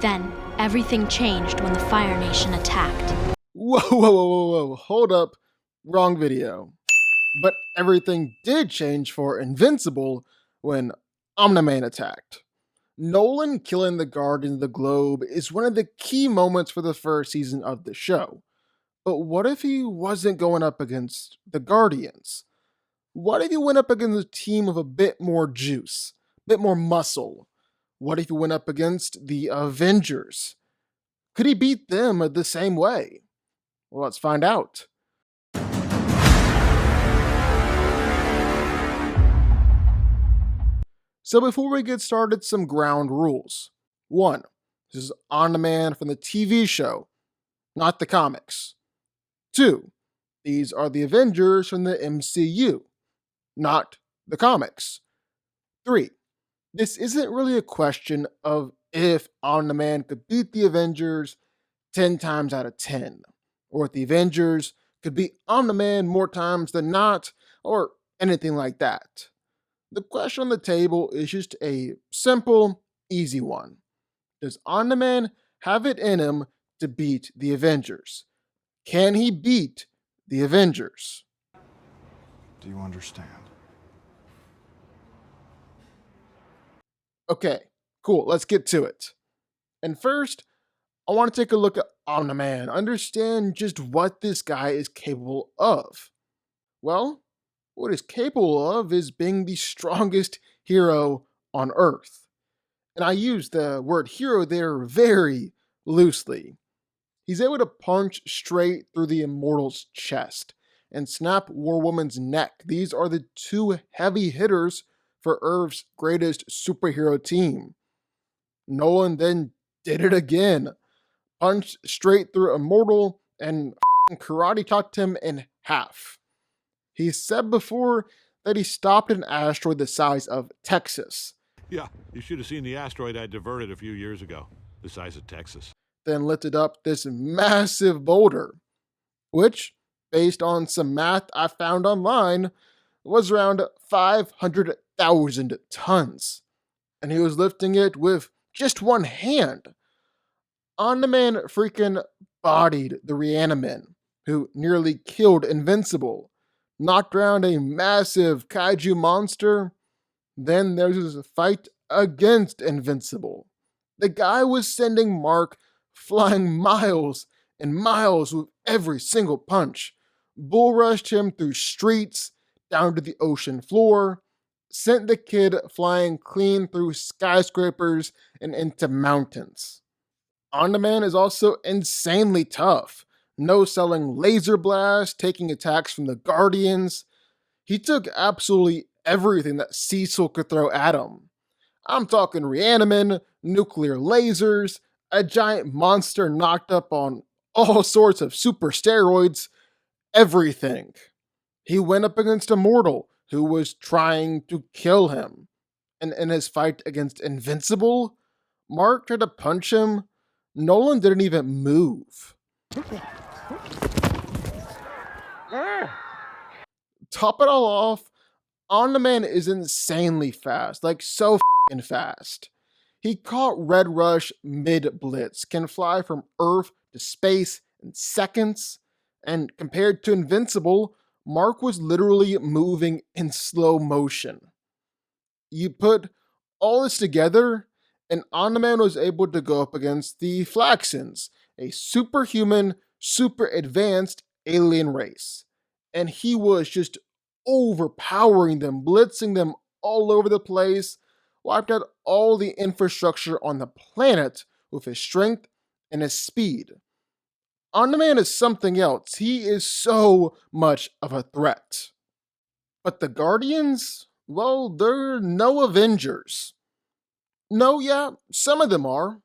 Then, everything changed when the Fire Nation attacked. Whoa, hold up, wrong video. But everything did change for Invincible when Omni-Man attacked. Nolan killing the Guardian of the Globe is one of the key moments for the first season of the show. But what if he wasn't going up against the Guardians? What if he went up against a team of a bit more juice, a bit more muscle? What if he went up against the Avengers? Could he beat them the same way? Well, let's find out. So before we get started, some ground rules. 1. This is On-Demand from the TV show, not the comics. 2. These are the Avengers from the MCU, not the comics. 3. This isn't really a question of if On-Demand could beat the Avengers 10 times out of 10, or if the Avengers could beat On-Demand more times than not, or anything like that. The question on the table is just a simple, easy one. Does On-Demand have it in him to beat the Avengers? Can he beat the Avengers? Do you understand? Okay, cool, let's get to it. And first, I want to take a look at Omni-Man, understand just what this guy is capable of. Well, what he's capable of is being the strongest hero on Earth. And I use the word hero there very loosely. He's able to punch straight through the Immortal's chest and snap War Woman's neck. These are the two heavy hitters for Earth's greatest superhero team. Nolan then did it again. Punched straight through Immortal and karate chopped him in half. He said before that he stopped an asteroid the size of Texas. Yeah, you should have seen the asteroid I diverted a few years ago, the size of Texas. Then lifted up this massive boulder, which, based on some math I found online, was around 500,000 tons. And he was lifting it with just one hand. On-Demand freaking bodied the Reaniman, who nearly killed Invincible, knocked around a massive kaiju monster. Then there's a fight against Invincible. The guy was sending Mark flying miles and miles with every single punch, bull rushed him through streets, down to the ocean floor, sent the kid flying clean through skyscrapers and into mountains. On-Demand is also insanely tough, no-selling laser blasts, taking attacks from the Guardians. He took absolutely everything that Cecil could throw at him. I'm talking Reaniman, nuclear lasers, a giant monster knocked up on all sorts of super steroids, everything. He went up against Immortal, who was trying to kill him. And in his fight against Invincible, Mark tried to punch him. Nolan didn't even move. Top it all off, On-Demand is insanely fast, like so f***ing fast. He caught Red Rush mid-blitz, can fly from Earth to space in seconds, and compared to Invincible, Mark was literally moving in slow motion. You put all this together, and On-Demand was able to go up against the Flaxans, a superhuman, super advanced alien race. And he was just overpowering them, blitzing them all over the place, wiped out all the infrastructure on the planet with his strength and his speed. On-Demand is something else. He is so much of a threat. But the Guardians? Well, they're no Avengers. No, yeah, some of them are.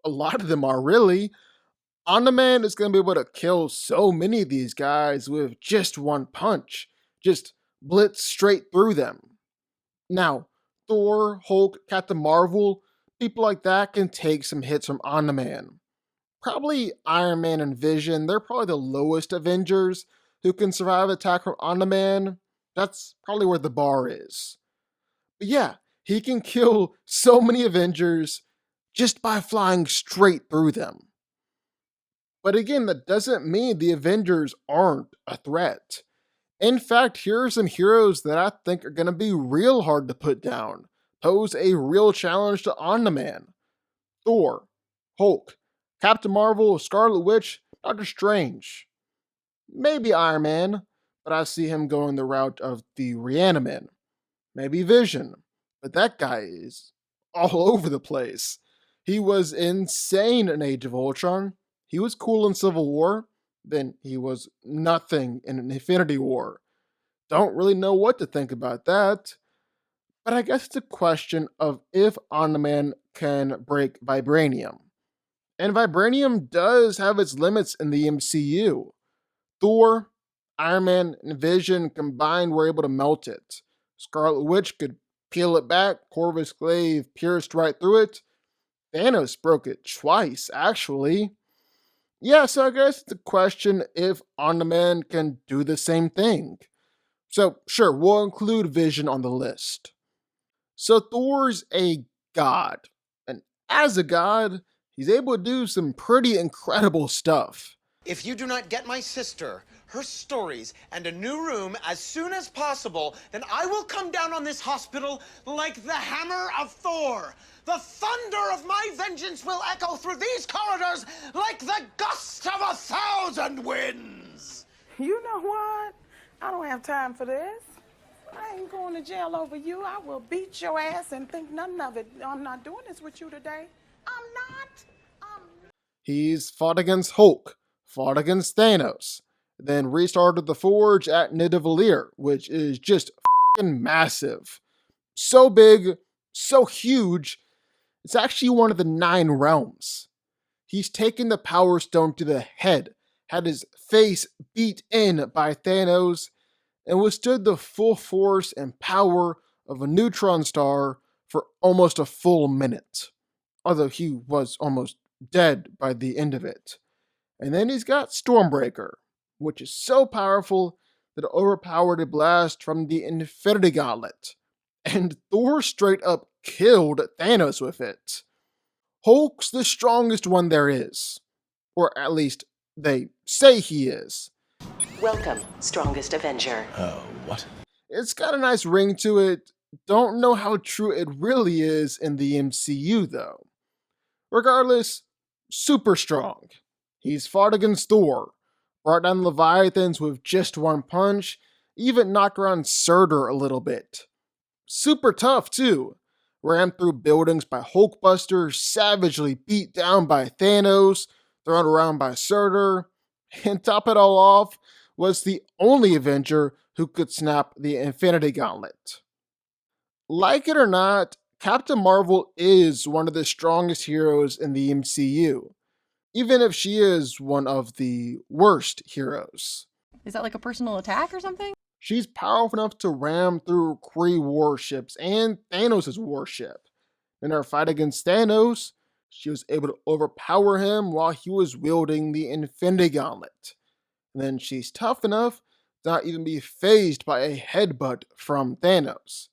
A lot of them are, really. On-Demand is going to be able to kill so many of these guys with just one punch. Just blitz straight through them. Now, Thor, Hulk, Captain Marvel, people like that can take some hits from On-Demand. Probably Iron Man and Vision, they're probably the lowest Avengers who can survive attack from On-Demand. That's probably where the bar is. But yeah, he can kill so many Avengers just by flying straight through them. But again, that doesn't mean the Avengers aren't a threat. In fact, here are some heroes that I think are going to be real hard to put down, pose a real challenge to Omni-Man. Thor, Hulk, Captain Marvel, Scarlet Witch, Doctor Strange. Maybe Iron Man, but I see him going the route of the Reaniman. Maybe Vision, but that guy is all over the place. He was insane in Age of Ultron. He was cool in Civil War. Then he was nothing in Infinity War. Don't really know what to think about that. But I guess it's a question of if Omni-Man can break vibranium. And vibranium does have its limits in the MCU. Thor, Iron Man, and Vision combined were able to melt it. Scarlet Witch could peel it back, Corvus Glaive pierced right through it. Thanos broke it twice, actually. Yeah, so I guess it's a question if Omni-Man can do the same thing. So, sure, we'll include Vision on the list. So, Thor's a god. And as a god, he's able to do some pretty incredible stuff. If you do not get my sister, her stories, and a new room as soon as possible, then I will come down on this hospital like the hammer of Thor. The thunder of my vengeance will echo through these corridors like the gust of 1,000 winds. You know what? I don't have time for this. I ain't going to jail over you. I will beat your ass and think nothing of it. I'm not doing this with you today. I'm not. He's fought against Hulk, fought against Thanos, then restarted the Forge at Nidavellir, which is just f***ing massive. So big, so huge, it's actually one of the 9 realms. He's taken the Power Stone to the head, had his face beat in by Thanos, and withstood the full force and power of a neutron star for almost a full minute. Although he was almost dead by the end of it. And then he's got Stormbreaker, which is so powerful that it overpowered a blast from the Infinity Gauntlet. And Thor straight up killed Thanos with it. Hulk's the strongest one there is. Or at least, they say he is. Welcome, strongest Avenger. What? It's got a nice ring to it. Don't know how true it really is in the MCU though. Regardless, super strong. He's fought against Thor, brought down Leviathans with just one punch, even knocked around Surtur a little bit. Super tough too. Rammed through buildings by Hulkbuster, savagely beat down by Thanos, thrown around by Surtur, and top it all off, was the only Avenger who could snap the Infinity Gauntlet. Like it or not, Captain Marvel is one of the strongest heroes in the MCU, even if she is one of the worst heroes. Is that like a personal attack or something? She's powerful enough to ram through Kree warships and Thanos' warship. In her fight against Thanos, she was able to overpower him while he was wielding the Infinity Gauntlet. And then she's tough enough to not even be fazed by a headbutt from Thanos.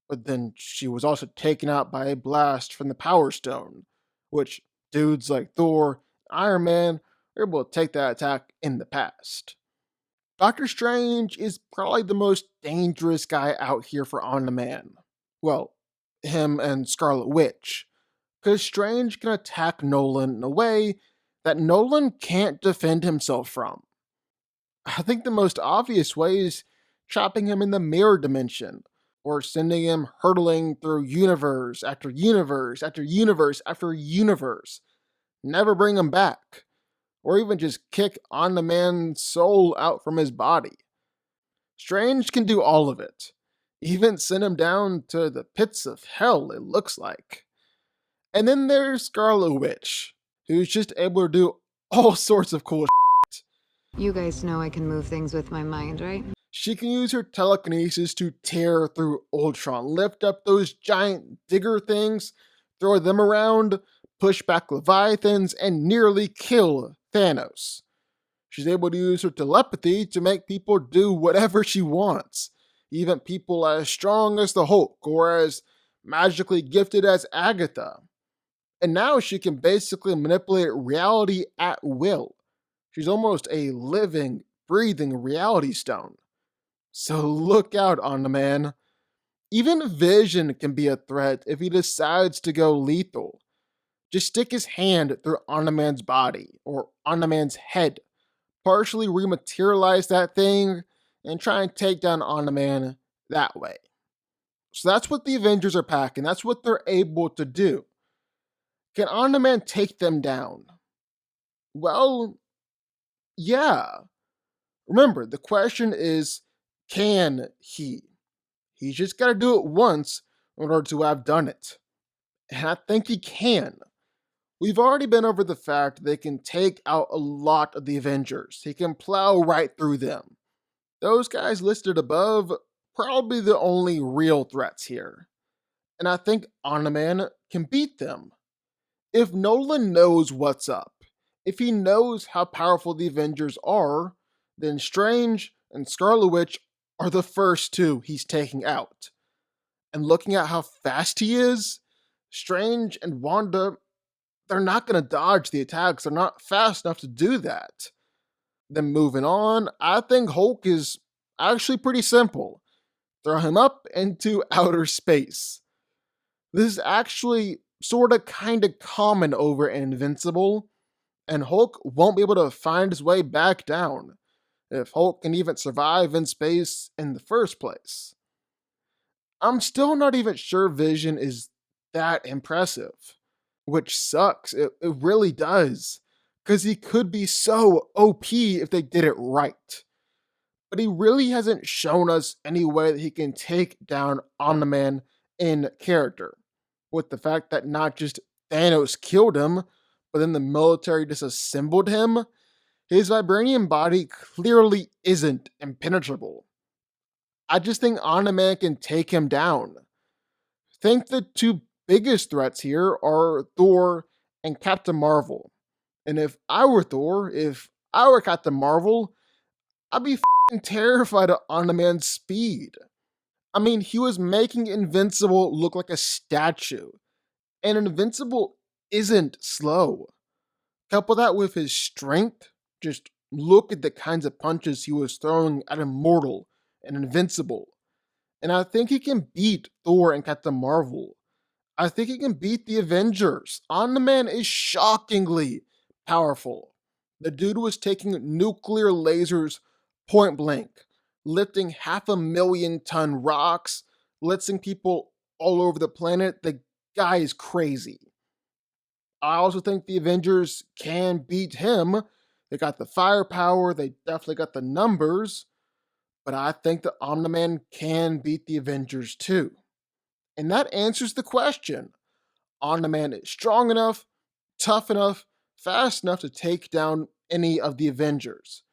But then she was also taken out by a blast from the Power Stone, which dudes like Thor and Iron Man were able to take that attack in the past. Doctor Strange is probably the most dangerous guy out here for Omni-Man. Well, him and Scarlet Witch. Because Strange can attack Nolan in a way that Nolan can't defend himself from. I think the most obvious way is trapping him in the mirror dimension, or sending him hurtling through universe after universe after universe after universe. Never bring him back. Or even just kick Omni-Man's soul out from his body. Strange can do all of it. Even send him down to the pits of hell, it looks like. And then there's Scarlet Witch, who's just able to do all sorts of cool shit. You guys know I can move things with my mind, right? She can use her telekinesis to tear through Ultron, lift up those giant digger things, throw them around, push back Leviathans, and nearly kill Thanos. She's able to use her telepathy to make people do whatever she wants, even people as strong as the Hulk or as magically gifted as Agatha. And now she can basically manipulate reality at will. She's almost a living, breathing reality stone. So look out, Omni-Man. Even Vision can be a threat if he decides to go lethal. Just stick his hand through Omni-Man's body, or Omni-Man's head, partially rematerialize that thing, and try and take down Omni-Man that way. So that's what the Avengers are packing. That's what they're able to do. Can Omni-Man take them down? Well, yeah. Remember, the question is, can he? He's just got to do it once in order to have done it. And I think he can. We've already been over the fact they can take out a lot of the Avengers. He can plow right through them. Those guys listed above, probably the only real threats here. And I think Omni-Man can beat them. If Nolan knows what's up, if he knows how powerful the Avengers are, then Strange and Scarlet Witch are the first two he's taking out. And looking at how fast he is, Strange and Wanda, they're not going to dodge the attacks. They're not fast enough to do that. Then moving on, I think Hulk is actually pretty simple. Throw him up into outer space. This is actually sort of kind of common over Invincible, and Hulk won't be able to find his way back down, if Hulk can even survive in space in the first place. I'm still not even sure Vision is that impressive, which sucks. It really does, because he could be so OP if they did it right. But he really hasn't shown us any way that he can take down Omni-Man in character, with the fact that not just Thanos killed him, but then the military disassembled him. His vibranium body clearly isn't impenetrable. I just think Omni-Man can take him down. I think the two biggest threats here are Thor and Captain Marvel. And if I were Thor, if I were Captain Marvel, I'd be terrified of Omni-Man's speed. I mean, he was making Invincible look like a statue, and Invincible isn't slow. Couple that with his strength, just look at the kinds of punches he was throwing at Immortal and Invincible. And I think he can beat Thor and Captain Marvel. I think he can beat the Avengers. Omni-Man is shockingly powerful. The dude was taking nuclear lasers point blank, lifting 500,000-ton rocks, blitzing people all over the planet. The guy is crazy. I also think the Avengers can beat him. They got the firepower, they definitely got the numbers, but I think the Omni-Man can beat the Avengers too. And that answers the question. Omni-Man is strong enough, tough enough, fast enough to take down any of the Avengers.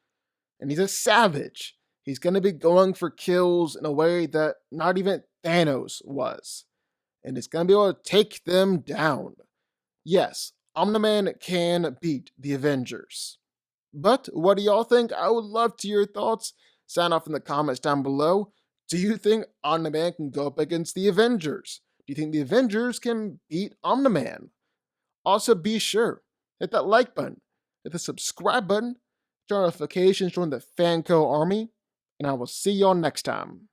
And he's a savage. He's going to be going for kills in a way that not even Thanos was. And he's going to be able to take them down. Yes, Omni-Man can beat the Avengers. But what do y'all think? I would love to hear your thoughts. Sound off in the comments down below. Do you think Omni-Man can go up against the Avengers? Do you think the Avengers can beat Omni-Man? Also, be sure, hit that like button, hit the subscribe button, turn on notifications, join the DanCo army, and I will see y'all next time.